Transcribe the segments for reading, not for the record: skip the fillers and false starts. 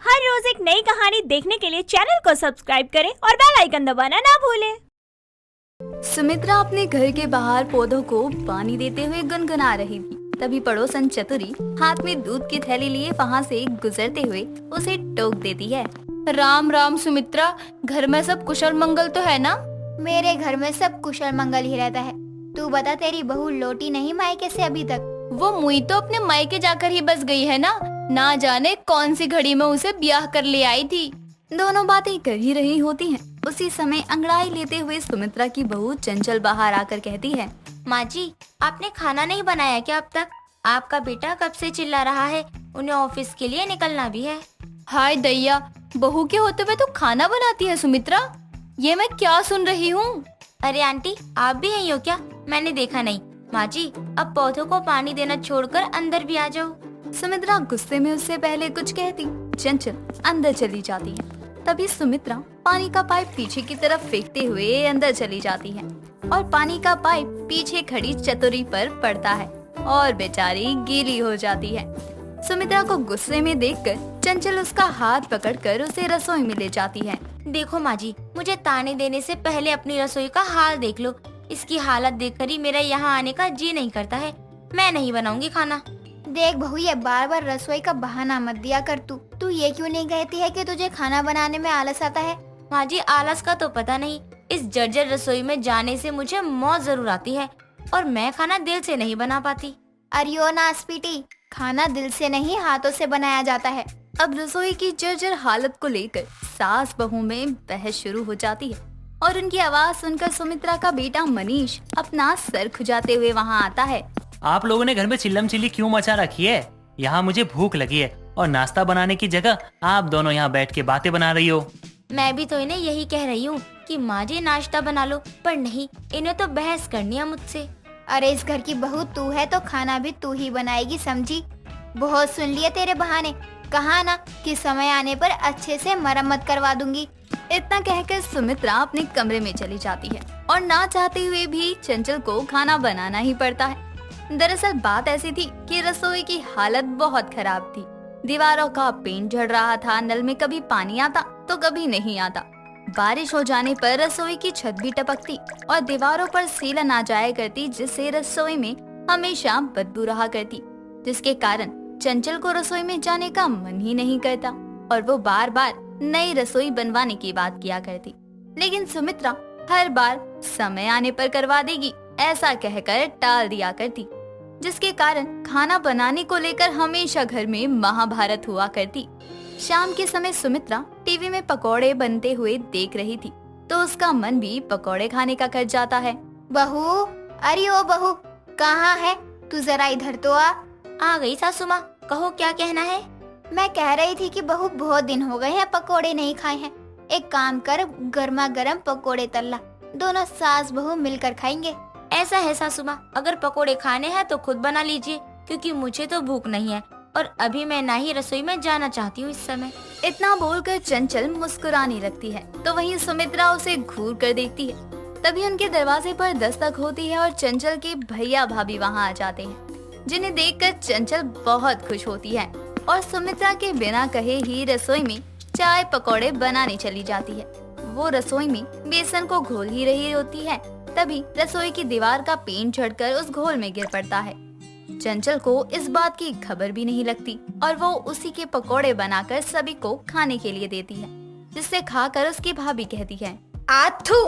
हर रोज एक नई कहानी देखने के लिए चैनल को सब्सक्राइब करें और बेल आइकन दबाना ना भूलें। सुमित्रा अपने घर के बाहर पौधों को पानी देते हुए गुनगुना रही थी। तभी पड़ोसन चतुरी हाथ में दूध की थैली लिए वहाँ से गुजरते हुए उसे टोक देती है। राम राम सुमित्रा, घर में सब कुशल मंगल तो है ना? मेरे घर में सब कुशल मंगल ही रहता है। तू बता, तेरी बहू लौटी नहीं मायके से अभी तक? वो मुई तो अपने मायके जाकर ही बस गई है ना जाने कौन सी घड़ी में उसे ब्याह कर ले आई थी। दोनों बातें कर ही रही होती हैं। उसी समय अंगड़ाई लेते हुए सुमित्रा की बहू चंचल बाहर आकर कहती है, माँ जी, आपने खाना नहीं बनाया क्या अब तक? आपका बेटा कब से चिल्ला रहा है, उन्हें ऑफिस के लिए निकलना भी है। हाय दैया, बहू के होते हुए तो खाना बनाती है सुमित्रा, ये मैं क्या सुन रही हूँ? अरे आंटी, आप भी यही हो क्या? मैंने देखा नहीं। माँ जी, अब पौधों को पानी देना छोड़कर अंदर भी आ जाओ। सुमित्रा गुस्से में उससे पहले कुछ कहती चंचल अंदर चली जाती है। तभी सुमित्रा पानी का पाइप पीछे की तरफ फेंकते हुए अंदर चली जाती है और पानी का पाइप पीछे खड़ी चतुरी पर पड़ता है और बेचारी गीली हो जाती है। सुमित्रा को गुस्से में देखकर चंचल उसका हाथ पकड़कर उसे रसोई में ले जाती है। देखो माँ जी, मुझे ताने देने से पहले अपनी रसोई का हाल देख लो। इसकी हालत देखकर ही मेरा यहाँ आने का जी नहीं करता है। मैं नहीं बनाऊंगी खाना। देख बहू, ये बार बार रसोई का बहाना मत दिया कर। तू ये क्यों नहीं कहती है कि तुझे खाना बनाने में आलस आता है? माँ जी, आलस का तो पता नहीं, इस जर्जर रसोई में जाने से मुझे मौत जरूर आती है और मैं खाना दिल से नहीं बना पाती। अरे ओ नासपीटी, खाना दिल से नहीं हाथों से बनाया जाता है। अब रसोई की जर्जर हालत को लेकर सास बहू में बहस शुरू हो जाती है और उनकी आवाज सुनकर सुमित्रा का बेटा मनीष अपना सर खुजाते हुए वहाँ आता है। आप लोगों ने घर में चिल्लम चिल्ली क्यों मचा रखी है? यहाँ मुझे भूख लगी है और नाश्ता बनाने की जगह आप दोनों यहाँ बैठ के बातें बना रही हो। मैं भी तो इन्हें यही कह रही हूँ कि माँ जी नाश्ता बना लो, पर नहीं, इन्हें तो बहस करनी है मुझसे। अरे इस घर की बहू तू है तो खाना भी तू ही बनाएगी, समझी? बहुत सुन लिए तेरे बहाने। कहा ना कि समय आने पर अच्छे से मरम्मत करवा दूंगी। इतना कहकर सुमित्रा अपने कमरे में चली जाती है और ना चाहते हुए भी चंचल को खाना बनाना ही पड़ता है। दरअसल बात ऐसी थी कि रसोई की हालत बहुत खराब थी। दीवारों का पेंट झड़ रहा था, नल में कभी पानी आता तो कभी नहीं आता। बारिश हो जाने पर रसोई की छत भी टपकती और दीवारों पर सीलन आ जाया करती, जिससे रसोई में हमेशा बदबू रहा करती, जिसके कारण चंचल को रसोई में जाने का मन ही नहीं करता और वो बार बार नई रसोई बनवाने की बात किया करती। लेकिन सुमित्रा हर बार समय आने पर करवा देगी ऐसा कहकर टाल दिया करती, जिसके कारण खाना बनाने को लेकर हमेशा घर में महाभारत हुआ करती। शाम के समय सुमित्रा टीवी में पकोड़े बनते हुए देख रही थी तो उसका मन भी पकोड़े खाने का कर जाता है। बहू, अरे ओ बहू, कहाँ है तू? जरा इधर तो आ गई सासू माँ, कहो क्या कहना है? मैं कह रही थी कि बहू, बहुत दिन हो गए हैं पकोड़े नहीं खाए हैं। एक काम कर, गर्मा गर्म पकोड़े तल्ला, दोनों सास बहू मिलकर खाएंगे। ऐसा है सासू माँ, अगर पकोड़े खाने हैं तो खुद बना लीजिए, क्योंकि मुझे तो भूख नहीं है और अभी मैं ना ही रसोई में जाना चाहती हूँ इस समय। इतना बोलकर चंचल मुस्कुराने लगती है तो वहीं सुमित्रा उसे घूर कर देखती है। तभी उनके दरवाजे पर दस्तक होती है और चंचल के भैया भाभी वहाँ आ जाते हैं, जिन्हें देखकर चंचल बहुत खुश होती है और सुमित्रा के बिना कहे ही रसोई में चाय पकौड़े बनाने चली जाती है। वो रसोई में बेसन को घोल ही रही होती है, तभी रसोई की दीवार का पेंट झड़कर उस घोल में गिर पड़ता है। चंचल को इस बात की खबर भी नहीं लगती और वो उसी के पकौड़े बनाकर सभी को खाने के लिए देती है, जिससे खाकर उसकी भाभी कहती है, आथू,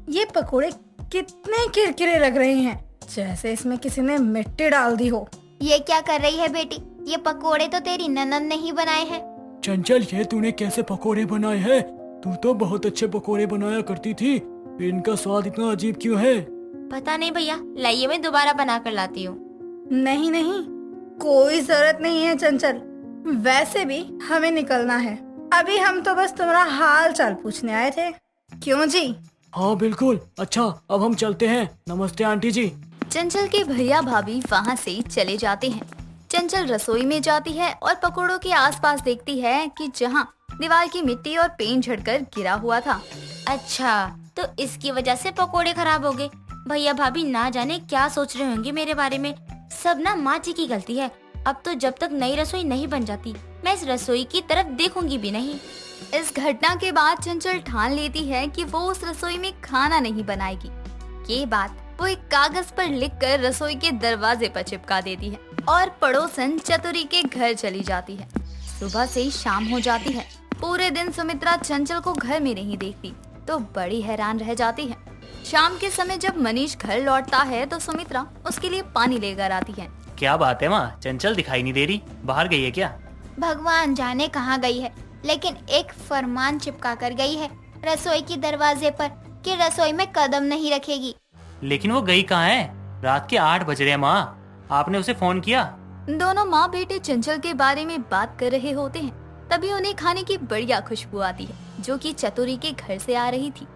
ये पकोड़े कितने किरकिरे लग रहे हैं, जैसे इसमें किसी ने मिट्टी डाल दी हो। ये क्या कर रही है बेटी? ये पकोड़े तो तेरी ननद ने ही बनाए हैं। चंचल, ये तूने कैसे पकोड़े बनाए हैं? तू तो बहुत अच्छे पकोड़े बनाया करती थी, इनका स्वाद इतना अजीब क्यों है? पता नहीं भैया, लाइए मैं दोबारा बना कर लाती हूँ। नहीं नहीं, कोई जरूरत नहीं है चंचल, वैसे भी हमें निकलना है। अभी हम तो बस तुम्हारा हाल चाल पूछने आए थे। क्यों जी? हाँ बिल्कुल। अच्छा, अब हम चलते हैं। नमस्ते आंटी जी। चंचल के भैया भाभी वहाँ से चले जाते हैं। चंचल रसोई में जाती है और पकोड़ों के आसपास देखती है कि जहाँ दीवार की मिट्टी और पेंट झड़कर गिरा हुआ था। अच्छा, तो इसकी वजह से पकोड़े खराब हो गए। भैया भाभी ना जाने क्या सोच रहे होंगे मेरे बारे में। सब ना माँ जी की गलती है। अब तो जब तक नई रसोई नहीं बन जाती मैं इस रसोई की तरफ देखूंगी भी नहीं। इस घटना के बाद चंचल ठान लेती है कि वो उस रसोई में खाना नहीं बनाएगी। ये बात वो एक कागज पर लिखकर रसोई के दरवाजे पर चिपका देती है और पड़ोसन चतुरी के घर चली जाती है। सुबह से ही शाम हो जाती है। पूरे दिन सुमित्रा चंचल को घर में नहीं देखती तो बड़ी हैरान रह जाती है। शाम के समय जब मनीष घर लौटता है तो सुमित्रा उसके लिए पानी लेकर आती है। क्या बात है माँ, चंचल दिखाई नहीं दे रही, बाहर गई है क्या? भगवान जाने कहाँ गई है, लेकिन एक फरमान चिपका कर गई है रसोई के दरवाजे पर कि रसोई में कदम नहीं रखेगी। लेकिन वो गई कहाँ है? रात के 8 बज रहे हैं माँ, आपने उसे फोन किया? दोनों माँ बेटे चंचल के बारे में बात कर रहे होते हैं। तभी उन्हें खाने की बढ़िया खुशबू आती है जो कि चतुरी के घर से आ रही थी।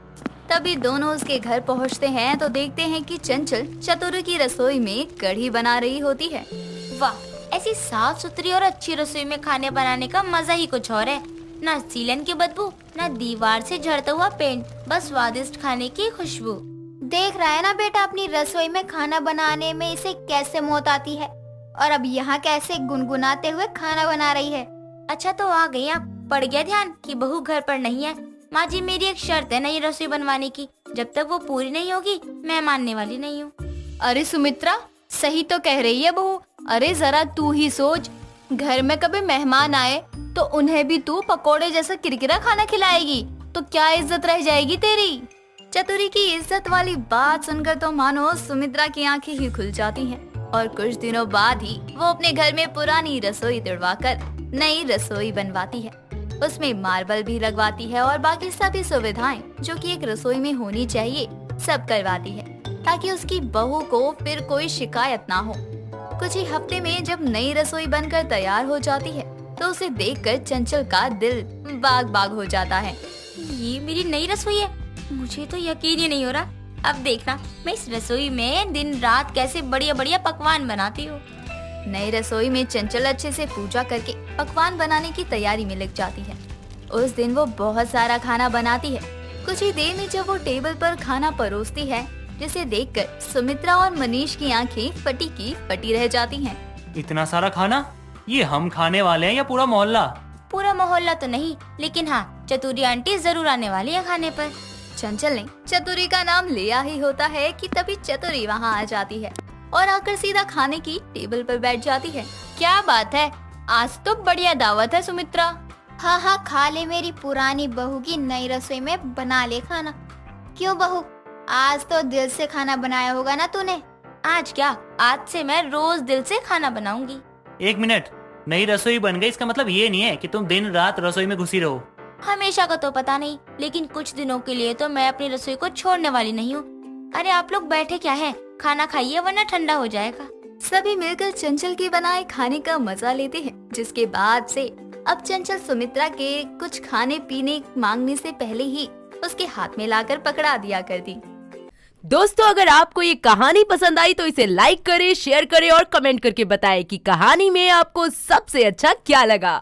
तभी दोनों उसके घर पहुँचते हैं तो देखते हैं कि चंचल चतुरी की रसोई में कढ़ी बना रही होती है। वाह, ऐसी साफ सुथरी और अच्छी रसोई में खाने बनाने का मजा ही कुछ और है। ना सीलन की बदबू, ना दीवार से झड़ता हुआ पेंट, बस स्वादिष्ट खाने की खुशबू। देख रहा है ना बेटा अपनी रसोई में खाना बनाने में इसे कैसे मौत आती है, और अब यहाँ कैसे गुनगुनाते हुए खाना बना रही है। अच्छा तो आ गई आप, पड़ गया ध्यान कि बहू घर पर नहीं है। माँ जी, मेरी एक शर्त है नई रसोई बनवाने की, जब तक वो पूरी नहीं होगी मैं मानने वाली नहीं हूँ। अरे सुमित्रा, सही तो कह रही है बहू। अरे जरा तू ही सोच, घर में कभी मेहमान आए तो उन्हें भी तू पकोड़े जैसा किरकिरा खाना खिलाएगी तो क्या इज्जत रह जाएगी तेरी। चतुरी की इज्जत वाली बात सुनकर तो मानो सुमित्रा की आंखें ही खुल जाती हैं और कुछ दिनों बाद ही वो अपने घर में पुरानी रसोई तुड़वाकर नई रसोई बनवाती है। उसमें मार्बल भी लगवाती है और बाकी सभी सुविधाएं जो कि एक रसोई में होनी चाहिए सब करवाती है ताकि उसकी बहू को फिर कोई शिकायत ना हो। कुछ ही हफ्ते में जब नई रसोई बनकर तैयार हो जाती है तो उसे देखकर चंचल का दिल बाग बाग हो जाता है। ये मेरी नई रसोई है, मुझे तो यकीन ही नहीं हो रहा। अब देखना मैं इस रसोई में दिन रात कैसे बढ़िया बढ़िया पकवान बनाती हूँ। नई रसोई में चंचल अच्छे से पूजा करके पकवान बनाने की तैयारी में लग जाती है। उस दिन वो बहुत सारा खाना बनाती है। कुछ ही देर में जब वो टेबल पर खाना परोसती है जिसे देखकर सुमित्रा और मनीष की आंखें फटी की फटी रह जाती हैं। इतना सारा खाना, ये हम खाने वाले हैं या पूरा मोहल्ला? पूरा मोहल्ला तो नहीं, लेकिन हाँ चतुरी आंटी जरूर आने वाली है खाने पर। चंचल ने चतुरी का नाम लिया ही होता है कि तभी चतुरी वहाँ आ जाती है और आकर सीधा खाने की टेबल पर बैठ जाती है। क्या बात है, आज तो बढ़िया दावत है सुमित्रा। हाँ हाँ, खा ले मेरी पुरानी बहू की नई रसोई में, बना ले खाना। क्यों बहू, आज तो दिल से खाना बनाया होगा ना तूने? आज क्या, आज से मैं रोज दिल से खाना बनाऊंगी। 1 मिनट, नई रसोई बन गई इसका मतलब ये नहीं है कि तुम दिन रात रसोई में घुसी रहो। हमेशा का तो पता नहीं, लेकिन कुछ दिनों के लिए तो मैं अपनी रसोई को छोड़ने वाली नहीं हूँ। अरे आप लोग बैठे क्या है, खाना खाइए वरना ठंडा हो जाएगा। सभी मिलकर चंचल के बनाए खाने का मजा लेते हैं, जिसके बाद से अब चंचल सुमित्रा के कुछ खाने पीने मांगने से पहले ही उसके हाथ में लाकर पकड़ा दिया करती। दोस्तों, अगर आपको ये कहानी पसंद आई तो इसे लाइक करें, शेयर करें और कमेंट करके बताएं कि कहानी में आपको सबसे अच्छा क्या लगा।